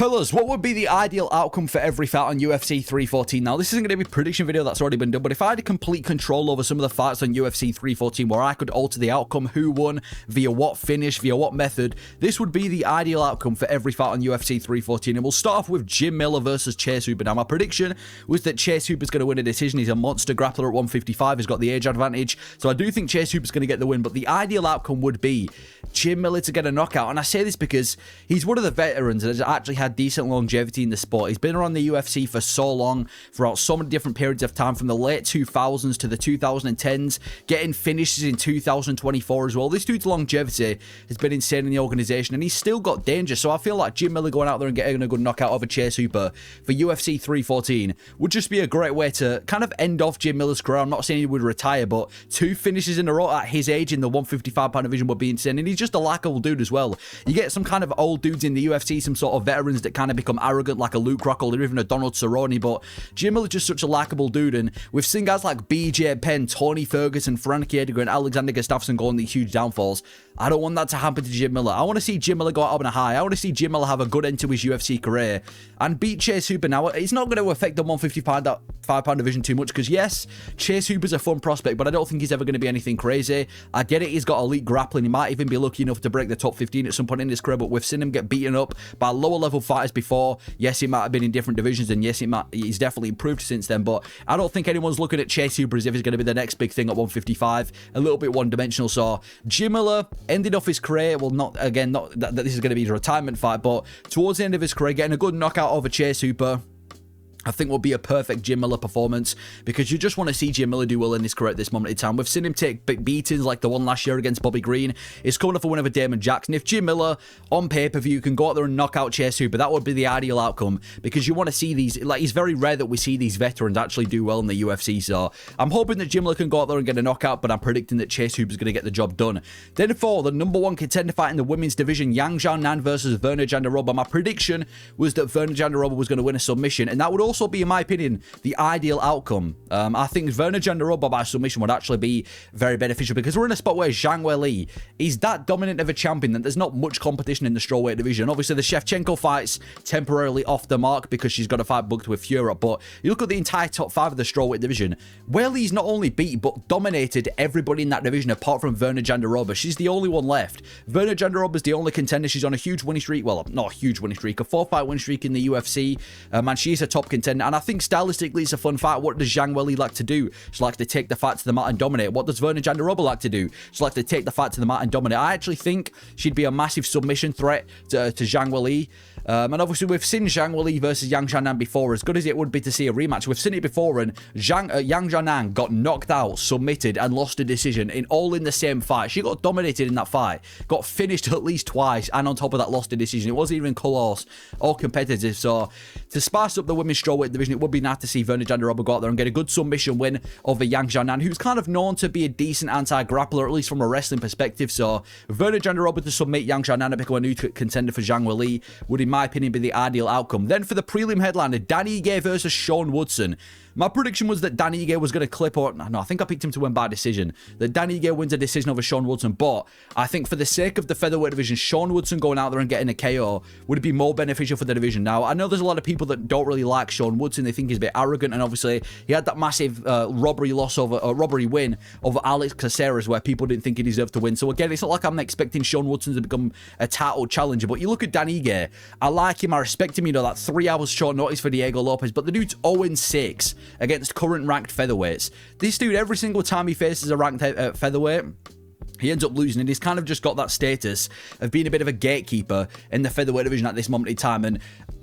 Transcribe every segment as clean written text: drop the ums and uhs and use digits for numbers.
Fellas, what would be the ideal outcome for every fight on UFC 314? Now, this isn't going to be a prediction video, that's already been done, but if I had complete control over some of the fights on UFC 314 where I could alter the outcome, who won, via what finish, via what method, this would be the ideal outcome for every fight on UFC 314. And we'll start off with Jim Miller versus Chase Hooper. Now, my prediction was that Chase Hooper's going to win a decision. He's a monster grappler at 155. He's got the age advantage. So I do think Chase Hooper's going to get the win, but the ideal outcome would be Jim Miller to get a knockout. And I say this because he's one of the veterans that has actually had decent longevity in the sport. He's been around the UFC for so long, throughout so many different periods of time, from the late 2000s to the 2010s, getting finishes in 2024 as well. This dude's longevity has been insane in the organization, and he's still got danger. So I feel like Jim Miller going out there and getting a good knockout over Chase Hooper for UFC 314 would just be a great way to kind of end off Jim Miller's career. I'm not saying he would retire, but 2 finishes in a row at his age in the 155-pound division would be insane. And he's just a likable dude as well. You get some kind of old dudes in the UFC, some sort of veterans that kind of become arrogant, like a Luke Rockhold or even a Donald Cerrone, but Jim Miller's just such a likable dude. And we've seen guys like BJ Penn, Tony Ferguson, Frankie Edgar, and Alexander Gustafsson go on these huge downfalls. I don't want that to happen to Jim Miller. I want to see Jim Miller go out on a high. I want to see Jim Miller have a good end to his UFC career and beat Chase Hooper. Now, it's not going to affect the 155-pound division too much because, yes, Chase Hooper's a fun prospect, but I don't think he's ever going to be anything crazy. I get it, he's got elite grappling. He might even be lucky enough to break the top 15 at some point in his career, but we've seen him get beaten up by lower-level fighters before. Yes, he might have been in different divisions, and yes, he's definitely improved since then, but I don't think anyone's looking at Chase Hooper as if he's going to be the next big thing at 155. A little bit one-dimensional. So Jim Miller ended off his career, well, not that this is going to be his retirement fight, but towards the end of his career, getting a good knockout over Chase Hooper, I think will be a perfect Jim Miller performance, because you just want to see Jim Miller do well in his career at this moment in time. We've seen him take big beatings like the one last year against Bobby Green. He's coming off a win over Damon Jackson. If Jim Miller on pay-per-view can go out there and knock out Chase Hooper, that would be the ideal outcome, because you want to see these, like, it's very rare that we see these veterans actually do well in the UFC. So I'm hoping that Jim Miller can go out there and get a knockout, but I'm predicting that Chase Hooper's going to get the job done. Then for the number 1 contender fight in the women's division, Xionan versus Virna Jandiroba. My prediction was that Virna Jandiroba was going to win a submission, and that would also be, in my opinion, the ideal outcome. I think Virna Jandiroba by submission would actually be very beneficial, because we're in a spot where Zhang Weili is that dominant of a champion that there's not much competition in the strawweight division. Obviously, the Shevchenko fight's temporarily off the mark because she's got a fight booked with Fury, but you look at the entire top 5 of the strawweight division, Weili's not only beat but dominated everybody in that division apart from Virna Jandiroba. She's the only one left. Virna Jandiroba's the only contender. She's on a huge winning streak. Well, not a huge winning streak, a 4-fight winning streak in the UFC. And she's a top contender, and I think stylistically it's a fun fight. What does Zhang Weili like to do? She likes to take the fight to the mat and dominate. What does Virna Jandiroba like to do? She likes to take the fight to the mat and dominate. I actually think she'd be a massive submission threat to Zhang Weili. And obviously we've seen Zhang Weili versus Yang Xiaonan before. As good as it would be to see a rematch, we've seen it before, and Yang Xiaonan got knocked out, submitted, and lost a decision in the same fight. She got dominated in that fight, got finished at least twice, and on top of that lost a decision. It wasn't even close or competitive. So to spice up the women's strawweight division, it would be nice to see Virna Jandiroba go out there and get a good submission win over Yang Xiaonan, who's kind of known to be a decent anti-grappler, at least from a wrestling perspective. So Virna Jandiroba to submit Yang Xiaonan and become a new contender for Zhang Weili would, in my opinion, be the ideal outcome. Then for the prelim headliner, Danny Ige versus Sean Woodson. My prediction was that Danny Ige was going to clip, or no, I think I picked him to win by decision. That Danny Ige wins a decision over Sean Woodson, but I think for the sake of the featherweight division, Sean Woodson going out there and getting a KO would be more beneficial for the division. Now, I know there's a lot of people that don't really like Sean Woodson. They think he's a bit arrogant, and obviously he had that massive robbery win over Alex Caceres, where people didn't think he deserved to win. So again, it's not like I'm expecting Sean Woodson to become a title challenger, but you look at Danny Ige, I like him, I respect him, you know, that 3 hours short notice for Diego Lopes, but the dude's 0-6 against current ranked featherweights. This dude, every single time he faces a ranked featherweight, he ends up losing, and he's kind of just got that status of being a bit of a gatekeeper in the featherweight division at this moment in time. And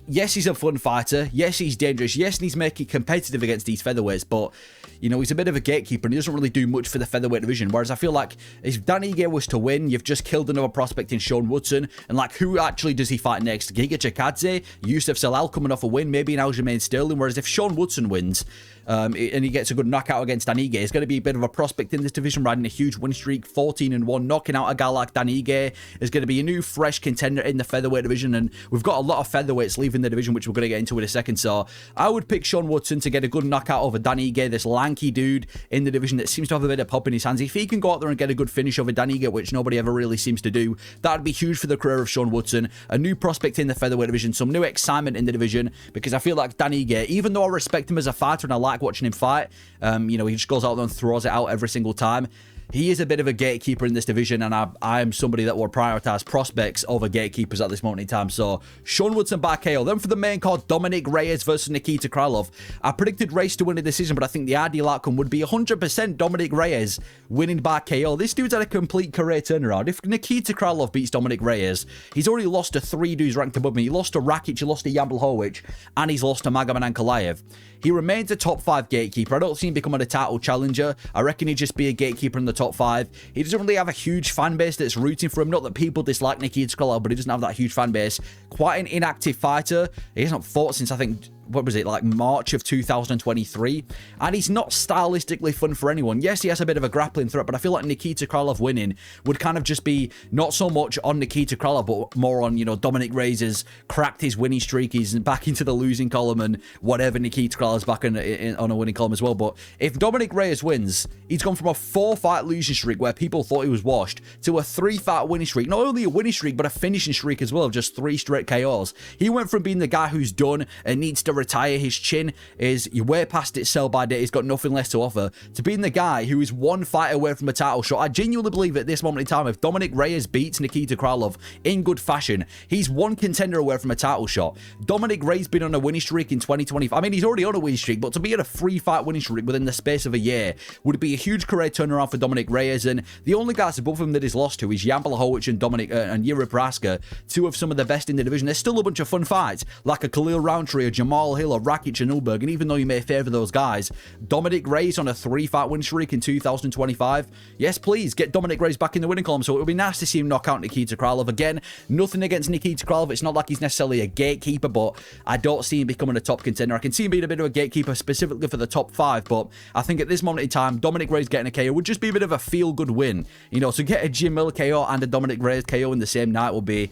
yes, he's a fun fighter. Yes, he's dangerous. Yes, and he's making competitive against these featherweights, but, you know, he's a bit of a gatekeeper, and he doesn't really do much for the featherweight division. Whereas I feel like if Danny Ige was to win, you've just killed another prospect in Sean Woodson, and, like, who actually does he fight next? Giga Chikadze? Yusuf Salal coming off a win? Maybe an Aljamain Sterling? Whereas if Sean Woodson wins, and he gets a good knockout against Dan Ige, he's going to be a bit of a prospect in this division, riding a huge win streak, 14-1, knocking out a guy like Dan Ige. Is going to be a new, fresh contender in the featherweight division, and we've got a lot of featherweights leaving the division, which we're going to get into in a second. So I would pick Sean Woodson to get a good knockout over Dan Ige, this lanky dude in the division that seems to have a bit of pop in his hands. If he can go out there and get a good finish over Dan Ige, which nobody ever really seems to do, that would be huge for the career of Sean Woodson. A new prospect in the featherweight division, some new excitement in the division, because I feel like Dan Ige, even though I respect him as a fighter and I like watching him fight, you know, he just goes out there and throws it out every single time. He is a bit of a gatekeeper in this division, and I am somebody that will prioritize prospects over gatekeepers at this moment in time. So Sean Woodson by KO. Then for the main card, Dominick Reyes versus Nikita Krylov. I predicted Reyes to win a decision, but I think the ideal outcome would be 100% Dominick Reyes winning by KO. This dude's had a complete career turnaround. If Nikita Krylov beats Dominick Reyes, he's already lost to 3 dudes ranked above me. He lost to Rakic, he lost to Blachowicz, and he's lost to Magomed Ankalaev. He remains a top 5 gatekeeper. I don't see him becoming a title challenger. I reckon he'd just be a gatekeeper in the top 5. He doesn't really have a huge fan base that's rooting for him. Not that people dislike Nikita Krylov, but he doesn't have that huge fan base. Quite an inactive fighter. He hasn't fought since, I think, what was it, like March of 2023, and he's not stylistically fun for anyone. Yes, he has a bit of a grappling threat, but I feel like Nikita Krylov winning would kind of just be not so much on Nikita Krylov, but more on, you know, Dominick Reyes has cracked his winning streak, he's back into the losing column, and whatever, Nikita Krylov's back on a winning column as well. But if Dominick Reyes wins, he's gone from a 4-fight losing streak where people thought he was washed to a 3-fight winning streak. Not only a winning streak, but a finishing streak as well of just 3 straight KOs. He went from being the guy who's done and needs to retire, his chin is way past its sell by date, he's got nothing less to offer, to being the guy who is 1 fight away from a title shot. I genuinely believe at this moment in time, if Dominick Reyes beats Nikita Krylov in good fashion, he's 1 contender away from a title shot. Dominick Reyes been on a winning streak in 2025. I mean, he's already on a winning streak, but to be on a 3-fight winning streak within the space of a year would be a huge career turnaround for Dominick Reyes, and the only guys above him that he's lost to is Blachowicz and Yair Prochazka, 2 of some of the best in the division. There's still a bunch of fun fights, like a Khalil Roundtree, a Jamal Hill, a Rakic and Ulberg, and even though you may favour those guys, Dominick Reyes on a 3-fight win streak in 2025, yes please, get Dominick Reyes back in the winning column. So it would be nice to see him knock out Nikita Krylov. Again, nothing against Nikita Krylov, it's not like he's necessarily a gatekeeper, but I don't see him becoming a top contender. I can see him being a bit of a gatekeeper specifically for the top 5, but I think at this moment in time, Dominick Reyes getting a KO would just be a bit of a feel-good win. You know, to get a Jim Miller KO and a Dominick Reyes KO in the same night would be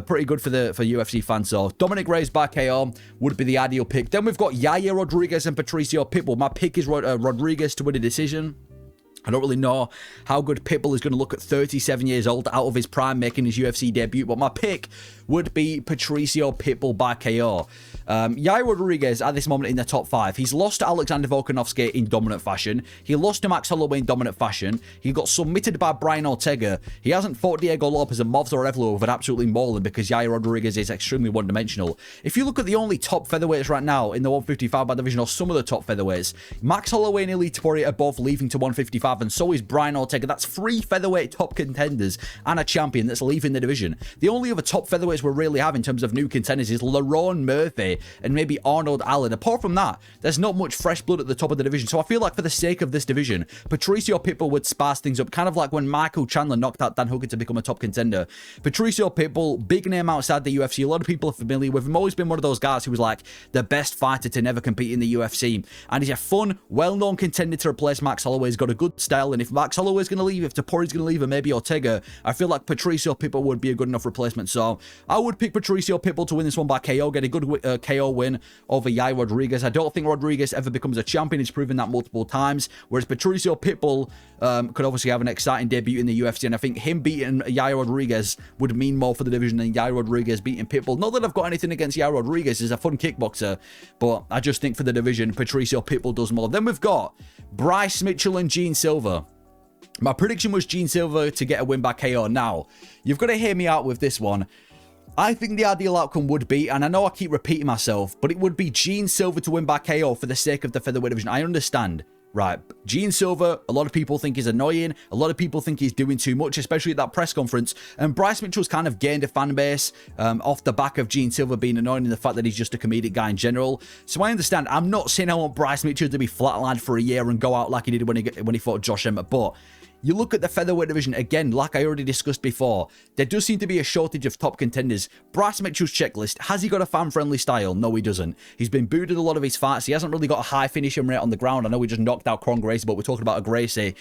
pretty good for UFC fans. So Dominick Reyes by KO would be the ideal pick. Then we've got Yair Rodriguez and Patricio Pitbull. My pick is Rodriguez to win a decision. I don't really know how good Pitbull is going to look at 37 years old, out of his prime, making his UFC debut, but my pick would be Patricio Pitbull by KO. Yair Rodriguez, at this moment in the top 5, he's lost to Alexander Volkanovski in dominant fashion. He lost to Max Holloway in dominant fashion. He got submitted by Brian Ortega. He hasn't fought Diego Lopes and Movs or Evloev with absolutely mauling because Yair Rodriguez is extremely one-dimensional. If you look at the only top featherweights right now in the 155 division, or some of the top featherweights, Max Holloway and Elite Topuria are both leaving to 155, and so is Brian Ortega. That's 3 featherweight top contenders and a champion that's leaving the division. The only other top featherweights we really have in terms of new contenders is Lerone Murphy and maybe Arnold Allen. Apart from that, there's not much fresh blood at the top of the division. So I feel like for the sake of this division, Patricio Pitbull would spice things up, kind of like when Michael Chandler knocked out Dan Hooker to become a top contender. Patricio Pitbull, big name outside the UFC. A lot of people are familiar with him. Always been one of those guys who was like the best fighter to never compete in the UFC. And he's a fun, well-known contender to replace Max Holloway. He's got a good style, and if Max Holloway's going to leave, if Topuria's going to leave, and maybe Ortega, I feel like Patricio Pitbull would be a good enough replacement. So I would pick Patricio Pitbull to win this one by KO, get a good KO win over Yair Rodriguez. I don't think Rodriguez ever becomes a champion. He's proven that multiple times, whereas Patricio Pitbull could obviously have an exciting debut in the UFC, and I think him beating Yair Rodriguez would mean more for the division than Yair Rodriguez beating Pitbull. Not that I've got anything against Yair Rodriguez, he's a fun kickboxer, but I just think for the division, Patricio Pitbull does more. Then we've got Bryce Mitchell and Gene Silva. My prediction was Gene Silva to get a win by KO. Now, you've got to hear me out with this one. I think the ideal outcome would be, and I know I keep repeating myself, but it would be Gene Silva to win by KO for the sake of the featherweight division. I understand. Right, Gene Silva, a lot of people think he's annoying. A lot of people think he's doing too much, especially at that press conference. And Bryce Mitchell's kind of gained a fan base off the back of Gene Silva being annoying and the fact that he's just a comedic guy in general. So I understand. I'm not saying I want Bryce Mitchell to be flatlined for a year and go out like he did when he fought Josh Emmett, but You look at the featherweight division, again, like I already discussed before, there does seem to be a shortage of top contenders. Bryce Mitchell's checklist, has he got a fan-friendly style? No, he doesn't. He's been booed at a lot of his fights. He hasn't really got a high finishing rate on the ground. I know we just knocked out Kron Gracie, but we're talking about a Gracie.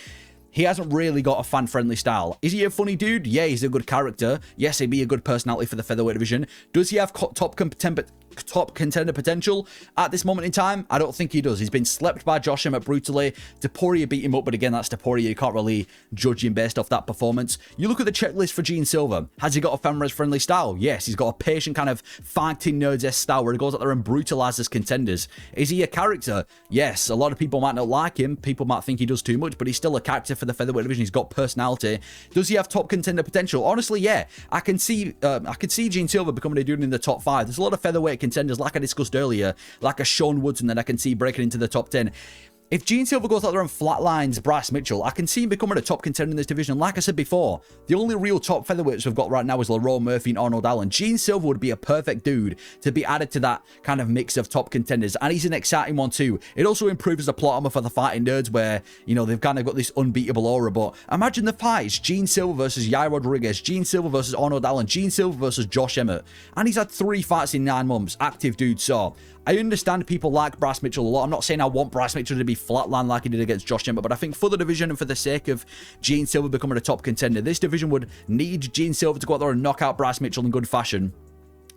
He hasn't really got a fan-friendly style. Is he a funny dude? Yeah, he's a good character. Yes, he'd be a good personality for the featherweight division. Does he have top contender potential at this moment in time? I don't think he does. He's been slept by Josh Emmett brutally. Topuria beat him up, but again, that's Topuria. You can't really judge him based off that performance. You look at the checklist for Gene Silva. Has he got a fan-friendly style? Yes, he's got a patient kind of fighting nerds-esque style where he goes out there and brutalizes contenders. Is he a character? Yes, a lot of people might not like him. People might think he does too much, but he's still a character for the featherweight division. He's got personality. Does he have top contender potential? Honestly, yeah. I can see Gene Silva becoming a dude in the top 5. There's a lot of featherweight contenders, like I discussed earlier, like a Sean Woodson that I can see breaking into the top 10. If Gene Silva goes out there and flatlines Bryce Mitchell, I can see him becoming a top contender in this division. Like I said before, the only real top featherweights we've got right now is Lerone Murphy and Arnold Allen. Gene Silva would be a perfect dude to be added to that kind of mix of top contenders, and he's an exciting one too. It also improves as a plot armor for the fighting nerds where, you know, they've kind of got this unbeatable aura, but imagine the fights. Gene Silva versus Yair Rodriguez, Gene Silva versus Arnold Allen, Gene Silva versus Josh Emmett, and he's had 3 fights in 9 months. Active dude, so I understand people like Bryce Mitchell a lot. I'm not saying I want Bryce Mitchell to be flatline like he did against Josh Emmett, but I think for the division and for the sake of Gene Silva becoming a top contender, this division would need Gene Silva to go out there and knock out Bryce Mitchell in good fashion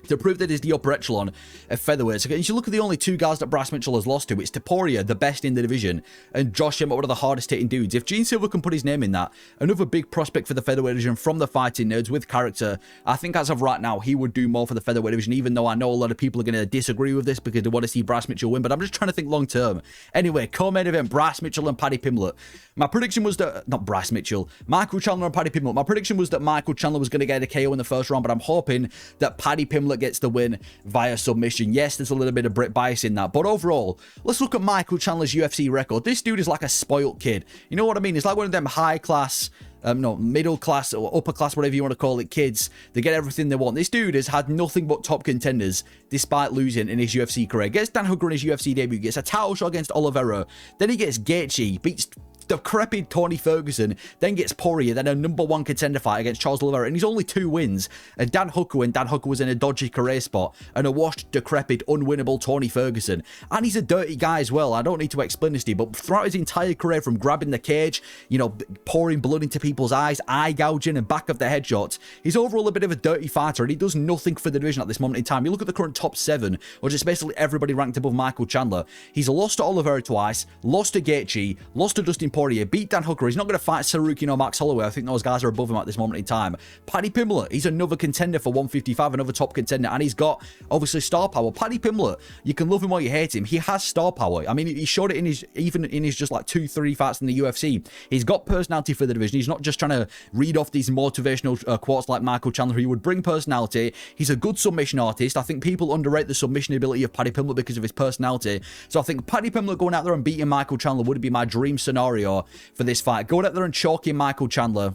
to prove that he's the upper echelon of featherweights. Again, you look at the only 2 guys that Bryce Mitchell has lost to, it's Topuria, the best in the division, and Josh Emmett, one of the hardest hitting dudes. If Gene Silva can put his name in that, another big prospect for the featherweight division from the fighting nerds with character, I think as of right now, he would do more for the featherweight division, even though I know a lot of people are going to disagree with this because they want to see Bryce Mitchell win, but I'm just trying to think long term. Anyway, co-main event, Bryce Mitchell and Paddy Pimblett. My prediction was that, not Bryce Mitchell, Michael Chandler and Paddy Pimblett. My prediction was that Michael Chandler was going to get a KO in the first round, but I'm hoping that Paddy Pimblett gets the win via submission. Yes, there's a little bit of Brit bias in that, but overall, let's look at Michael Chandler's UFC record. This dude is like a spoiled kid. You know what I mean? He's like one of them high class, middle class or upper class, whatever you want to call it, kids. They get everything they want. This dude has had nothing but top contenders despite losing in his UFC career. Gets Dan Hooker in his UFC debut, gets a title shot against Oliveira, then he gets Gaethje, beats decrepit Tony Ferguson, then gets Poirier, then a #1 contender fight against Charles Oliveira, and he's only 2 wins. And Dan Hooker, when Dan Hooker was in a dodgy career spot, and a washed, decrepit, unwinnable Tony Ferguson. And he's a dirty guy as well. I don't need to explain this to you, but throughout his entire career, from grabbing the cage, you know, pouring blood into people's eyes, eye gouging, and back of the headshots, he's overall a bit of a dirty fighter, and he does nothing for the division at this moment in time. You look at the current top 7, or just basically everybody ranked above Michael Chandler. He's lost to Oliveira twice, lost to Gaethje, lost to Dustin Poirier, beat Dan Hooker. He's not going to fight Sarukian or Max Holloway. I think those guys are above him at this moment in time. Paddy Pimblett, he's another contender for 155, another top contender, and he's got, obviously, star power. Paddy Pimblett, you can love him or you hate him. He has star power. I mean, he showed it in his, even in his just like 2-3 fights in the UFC. He's got personality for the division. He's not just trying to read off these motivational quotes like Michael Chandler. He would bring personality. He's a good submission artist. I think people underrate the submission ability of Paddy Pimblett because of his personality. So I think Paddy Pimblett going out there and beating Michael Chandler would be my dream scenario for this fight. Going out there and choking Michael Chandler,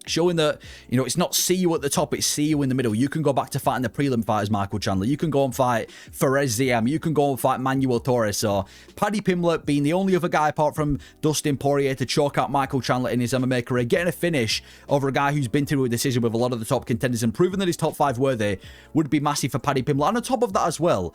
showing that, you know, it's not see you at the top, it's see you in the middle. You can go back to fighting the prelim fighters, Michael Chandler. You can go and fight Fares Ziam. You can go and fight Manuel Torres. So Paddy Pimblett being the only other guy apart from Dustin Poirier to choke out Michael Chandler in his MMA career, getting a finish over a guy who's been through a decision with a lot of the top contenders and proving that he's top 5 worthy would be massive for Paddy Pimblett. And on top of that as well,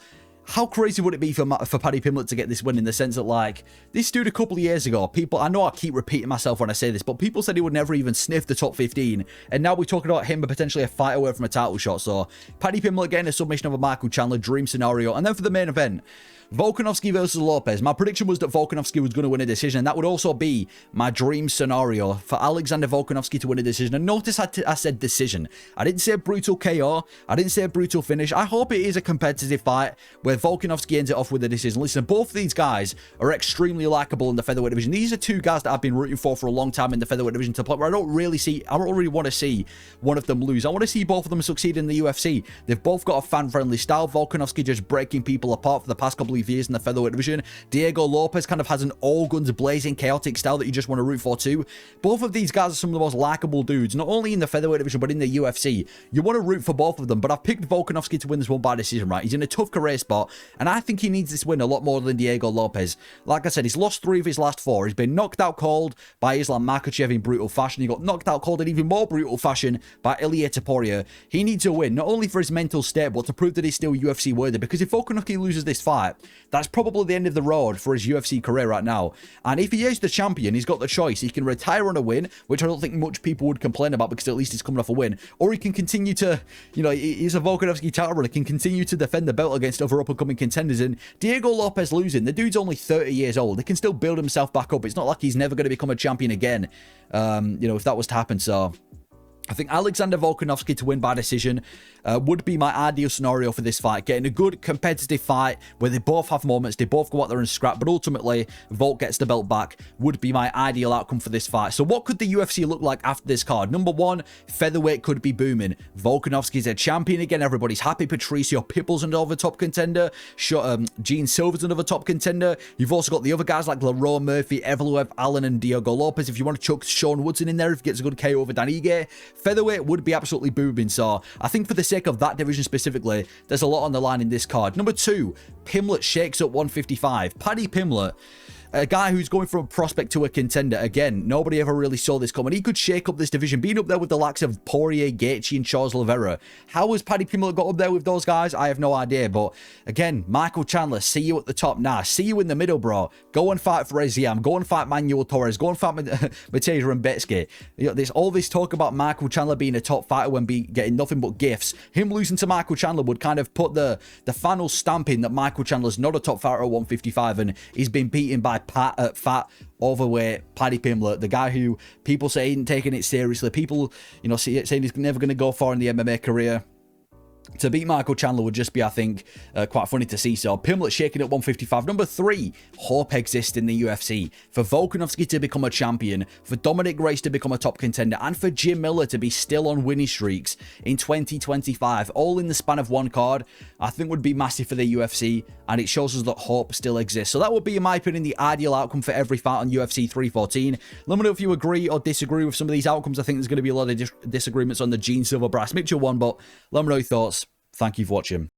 how crazy would it be for Paddy Pimblett to get this win, in the sense that, like, this dude a couple of years ago, people, I know I keep repeating myself when I say this, but people said he would never even sniff the top 15, and now we're talking about him potentially a fight away from a title shot. So Paddy Pimblett getting a submission over Michael Chandler, dream scenario. And then for the main event, Volkanovski versus Lopes. My prediction was that Volkanovski was going to win a decision, and that would also be my dream scenario for Alexander Volkanovski to win a decision. And notice I said decision. I didn't say brutal KO. I didn't say brutal finish. I hope it is a competitive fight where Volkanovski ends it off with a decision. Listen, both of these guys are extremely likable in the featherweight division. These are 2 guys that I've been rooting for a long time in the featherweight division, to the point where I don't really want to see one of them lose. I want to see both of them succeed in the UFC. They've both got a fan-friendly style. Volkanovski just breaking people apart for the past couple of couple of years in the featherweight division. Diego Lopes kind of has an all-guns blazing chaotic style that you just want to root for too. Both of these guys are some of the most likable dudes, not only in the featherweight division, but in the UFC. You want to root for both of them, but I've picked Volkanovski to win this one by decision, right? He's in a tough career spot, and I think he needs this win a lot more than Diego Lopes. Like I said, he's lost 3 of his last 4. He's been knocked out cold by Islam Makhachev in brutal fashion. He got knocked out cold in even more brutal fashion by Ilia Topuria. He needs a win, not only for his mental state, but to prove that he's still UFC worthy, because if Volkanovski loses this fight, that's probably the end of the road for his UFC career right now. And if he is the champion, he's got the choice. He can retire on a win, which I don't think much people would complain about, because at least he's coming off a win, or he can continue to, you know, he's a Volkanovski title runner, can continue to defend the belt against other up-and-coming contenders. And Diego Lopes losing, the dude's only 30 years old. He can still build himself back up. It's not like he's never going to become a champion again, you know, if that was to happen. So I think Alexander Volkanovski to win by decision would be my ideal scenario for this fight. Getting a good competitive fight where they both have moments, they both go out there and scrap, but ultimately Volk gets the belt back would be my ideal outcome for this fight. So what could the UFC look like after this card? Number 1, featherweight could be booming. Volkanovski's a champion again. Everybody's happy. Patricio, Pitbull's another top contender. Gene Silva's another top contender. You've also got the other guys like Lerone Murphy, Evloev, Allen, and Diego Lopes. If you want to chuck Sean Woodson in there, if he gets a good KO over Dan Ige, featherweight would be absolutely booming. So I think for the sake of that division specifically, there's a lot on the line in this card. Number 2, Pimblett shakes up 155. Paddy Pimblett, a guy who's going from a prospect to a contender. Again, nobody ever really saw this coming. He could shake up this division, being up there with the likes of Poirier, Gaethje, and Charles Oliveira. How has Paddy Pimblett got up there with those guys? I have no idea. But again, Michael Chandler, see you at the top. Nah, see you in the middle, bro. Go and fight for Xionan. Go and fight Manuel Torres. Go and fight Mateusz Rebecki. You know, there's all this talk about Michael Chandler being a top fighter when getting nothing but gifts. Him losing to Michael Chandler would kind of put the final stamp in that Michael Chandler's not a top fighter at 155, and he's been beaten by fat, overweight Paddy Pimblett, the guy who people say isn't taking it seriously. People, you know, saying he's never going to go far in the MMA career. To beat Michael Chandler would just be, I think, quite funny to see. So Pimblett shaking at 155. Number 3, hope exists in the UFC for Volkanovski to become a champion, for Dominick Reyes to become a top contender, and for Jim Miller to be still on winning streaks in 2025, all in the span of one card. I think would be massive for the UFC, and it shows us that hope still exists. So that would be, in my opinion, the ideal outcome for every fight on UFC 314. Let me know if you agree or disagree with some of these outcomes. I think there's going to be a lot of disagreements on the Gene Silva Bryce Mitchell one, but let me know your thoughts. Thank you for watching.